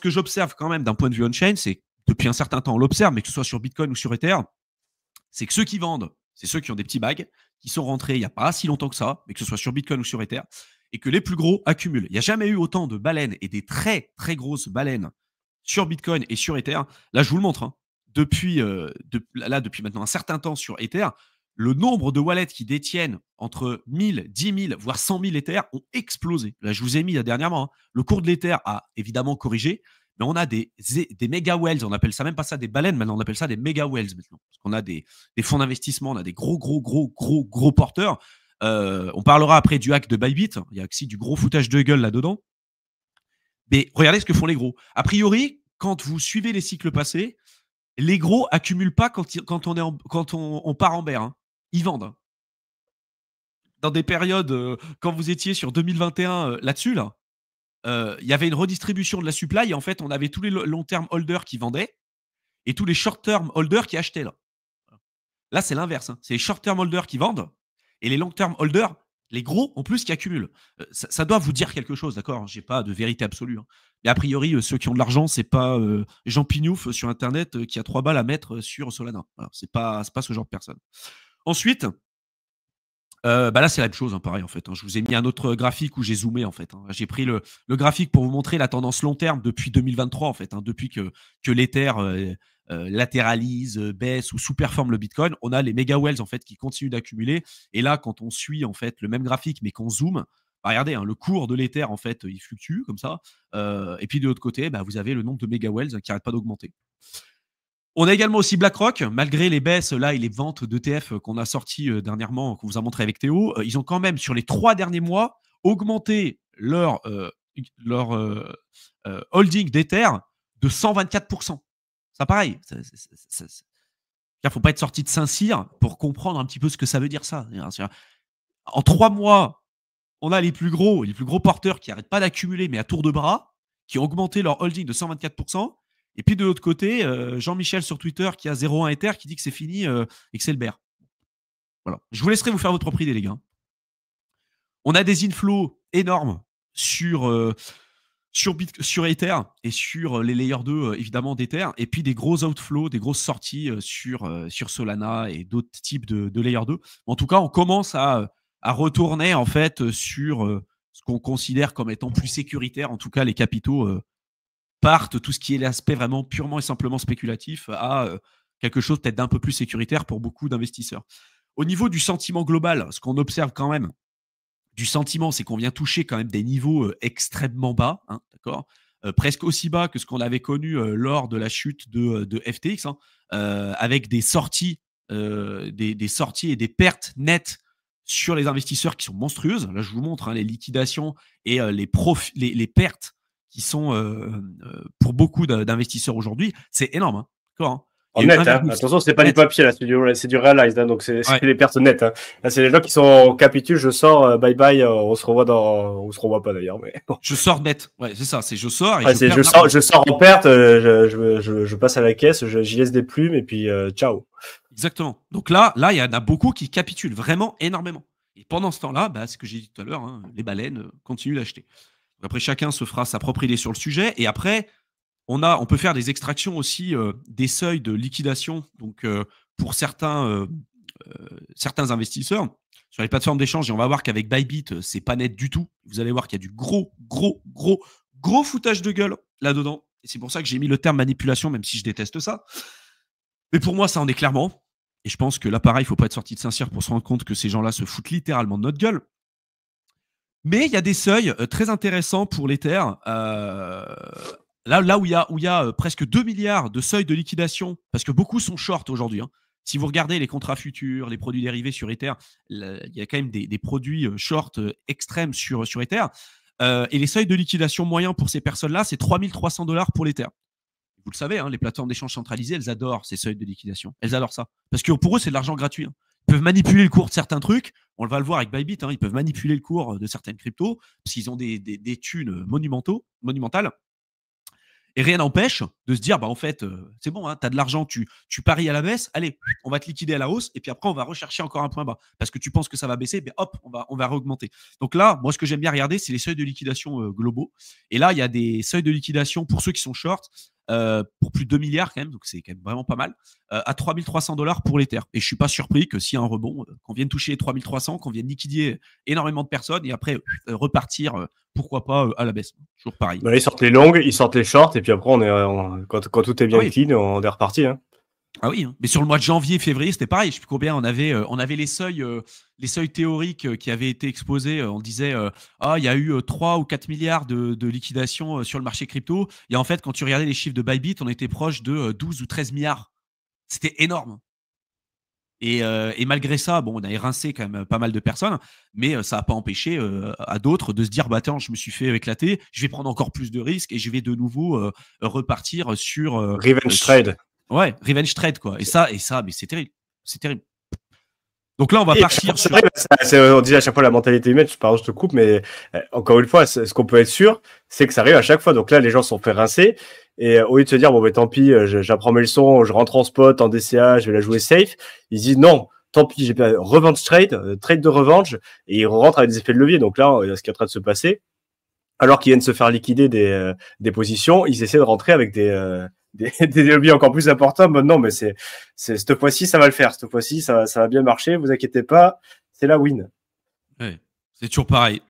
que j'observe quand même d'un point de vue on-chain, c'est depuis un certain temps, on l'observe, mais que ce soit sur Bitcoin ou sur Ether, c'est que ceux qui vendent, c'est ceux qui ont des petits bags, qui sont rentrés il n'y a pas si longtemps que ça, mais que ce soit sur Bitcoin ou sur Ether, et que les plus gros accumulent. Il n'y a jamais eu autant de baleines et des très, très grosses baleines sur Bitcoin et sur Ether. Là, je vous le montre. Hein. Depuis maintenant un certain temps sur Ether, le nombre de wallets qui détiennent entre 1000, 10 000, voire 100 000 Ether ont explosé. Là, je vous ai mis dernièrement. Hein. Le cours de l'Ether a évidemment corrigé, mais on a des méga whales. On appelle ça même pas ça des baleines, maintenant on appelle ça des méga whales maintenant. Parce qu'on a des fonds d'investissement, on a des gros porteurs. On parlera après du hack de Bybit. Il y a aussi du gros foutage de gueule là-dedans. Mais regardez ce que font les gros. A priori, quand vous suivez les cycles passés, les gros accumulent pas quand on part en bear. Hein. Ils vendent. Hein. Dans des périodes, quand vous étiez sur 2021 là-dessus, là, il y avait une redistribution de la supply et en fait, on avait tous les long-term holders qui vendaient et tous les short-term holders qui achetaient. Là, c'est l'inverse. Hein. C'est les short-term holders qui vendent et les long-term holders, les gros, en plus, qui accumulent. Ça doit vous dire quelque chose, d'accord? Je n'ai pas de vérité absolue. Hein. Mais a priori, ceux qui ont de l'argent, c'est pas Jean Pignouf sur Internet qui a 3 balles à mettre sur Solana. Voilà, c'est pas ce genre de personne. Ensuite, là, c'est la même chose, hein, pareil, en fait. Hein. Je vous ai mis un autre graphique où j'ai zoomé, en fait. Hein. J'ai pris le graphique pour vous montrer la tendance long terme depuis 2023, en fait. Hein, depuis que l'Ether latéralise, baisse ou sous-performe le Bitcoin, on a les méga whales, en fait, qui continuent d'accumuler. Et là, quand on suit, en fait, le même graphique, mais qu'on zoome, regardez, hein, le cours de l'Ether, en fait, il fluctue comme ça. Et puis, de l'autre côté, vous avez le nombre de méga whales qui n'arrête pas d'augmenter. On a également aussi BlackRock, malgré les baisses là et les ventes d'ETF qu'on a sorties dernièrement, qu'on vous a montré avec Théo, ils ont quand même sur les 3 derniers mois augmenté leur holding d'Ether de 124%. Ça pareil, il ne faut pas être sorti de Saint-Cyr pour comprendre un petit peu ce que ça veut dire ça. En 3 mois, on a les plus gros porteurs qui n'arrêtent pas d'accumuler, mais à tour de bras, qui ont augmenté leur holding de 124%. Et puis de l'autre côté, Jean-Michel sur Twitter qui a 0,1 Ether qui dit que c'est fini et que c'est le bear. Voilà. Je vous laisserai vous faire votre propre idée, les gars. On a des inflows énormes sur Ether et sur les layers 2, évidemment, d'Ether. Et puis des gros outflows, des grosses sorties sur Solana et d'autres types de layer 2. En tout cas, on commence à retourner, en fait, sur ce qu'on considère comme étant plus sécuritaire. En tout cas, les capitaux partent, tout ce qui est l'aspect vraiment purement et simplement spéculatif, à quelque chose peut-être d'un peu plus sécuritaire pour beaucoup d'investisseurs. Au niveau du sentiment global, ce qu'on observe quand même du sentiment, c'est qu'on vient toucher quand même des niveaux extrêmement bas, hein, d'accord, presque aussi bas que ce qu'on avait connu lors de la chute de FTX, hein, avec des sorties, des sorties et des pertes nettes sur les investisseurs qui sont monstrueuses. Là, je vous montre hein, les liquidations et les pertes qui sont pour beaucoup d'investisseurs aujourd'hui, c'est énorme. Hein, d'accord, hein. En net, hein. Attention, c'est pas du papier là, c'est du realized, hein, donc c'est les pertes nettes. Hein. Là, c'est les gens qui sont en capitule, je sors, bye bye, on se revoit pas d'ailleurs. Mais... Je sors net, ouais, c'est ça, c'est je sors. Et je sors en perte, je passe à la caisse, j'y laisse des plumes et puis ciao. Exactement. Donc là, il y en a beaucoup qui capitulent, vraiment énormément. Et pendant ce temps-là, c'est ce que j'ai dit tout à l'heure, hein, les baleines continuent d'acheter. Après, chacun se fera sa propre idée sur le sujet. Et après, on peut faire des extractions aussi des seuils de liquidation. Donc, pour certains investisseurs, sur les plateformes d'échange, et on va voir qu'avec Bybit, c'est pas net du tout. Vous allez voir qu'il y a du gros foutage de gueule là-dedans. Et c'est pour ça que j'ai mis le terme manipulation, même si je déteste ça. Mais pour moi, ça en est clairement. Et je pense que là, pareil, il ne faut pas être sorti de Saint-Cyr pour se rendre compte que ces gens-là se foutent littéralement de notre gueule. Mais il y a des seuils très intéressants pour l'Ether. Là où il y a presque 2 milliards de seuils de liquidation, parce que beaucoup sont short aujourd'hui. Hein. Si vous regardez les contrats futurs, les produits dérivés sur Ether, il y a quand même des produits short extrêmes sur Ether. Et les seuils de liquidation moyens pour ces personnes-là, c'est 3 300 $ pour l'Ether. Vous le savez, hein, les plateformes d'échange centralisées, elles adorent ces seuils de liquidation. Elles adorent ça. Parce que pour eux, c'est de l'argent gratuit. Hein. Ils peuvent manipuler le cours de certains trucs. On va le voir avec Bybit. Hein, ils peuvent manipuler le cours de certaines cryptos parce qu'ils ont des thunes monumentales. Et rien n'empêche de se dire, bah en fait, c'est bon, hein, tu as de l'argent, tu paries à la baisse, allez, on va te liquider à la hausse, et puis après, on va rechercher encore un point bas. Parce que tu penses que ça va baisser, ben hop, on va réaugmenter. Donc là, moi, ce que j'aime bien regarder, c'est les seuils de liquidation globaux. Et là, il y a des seuils de liquidation pour ceux qui sont short, pour plus de 2 milliards quand même, donc c'est quand même vraiment pas mal, à 3300$ pour l'Ether. Et je suis pas surpris que s'il y a un rebond, qu'on vienne toucher les 3300, qu'on vienne liquider énormément de personnes, et après repartir, pourquoi pas, à la baisse. Toujours pareil. Bah, ils sortent les longues, ils sortent les shorts, et puis après, quand tout est bien clean, on est reparti. Hein. Ah oui, hein. Mais sur le mois de janvier, février, c'était pareil. Je sais plus combien on avait les seuils théoriques qui avaient été exposés. On disait il y a eu 3 ou 4 milliards de liquidation sur le marché crypto. Et en fait, quand tu regardais les chiffres de Bybit, on était proche de 12 ou 13 milliards. C'était énorme. Et malgré ça, bon, on avait rincé quand même pas mal de personnes, mais ça n'a pas empêché à d'autres de se dire bah attends, je me suis fait éclater, je vais prendre encore plus de risques et je vais de nouveau repartir sur Revenge trade. Ouais, revenge trade, quoi. Et ça, mais c'est terrible. C'est terrible. Donc là, on va partir sur... On dit à chaque fois la mentalité humaine, je te coupe, mais encore une fois, ce qu'on peut être sûr, c'est que ça arrive à chaque fois. Donc là, les gens sont fait rincer. Et au lieu de se dire, bon, ben tant pis, j'apprends mes leçons, je rentre en spot, en DCA, je vais la jouer safe, ils disent non, tant pis, j'ai pas revenge trade, trade de revanche, et ils rentrent avec des effets de levier. Donc là, il y a ce qui est en train de se passer. Alors qu'ils viennent se faire liquider des positions, ils essaient de rentrer avec des leviers encore plus importants. Non, mais c'est cette fois-ci, ça va le faire. Cette fois-ci, ça va bien marcher. Vous inquiétez pas, c'est la win. Ouais, c'est toujours pareil.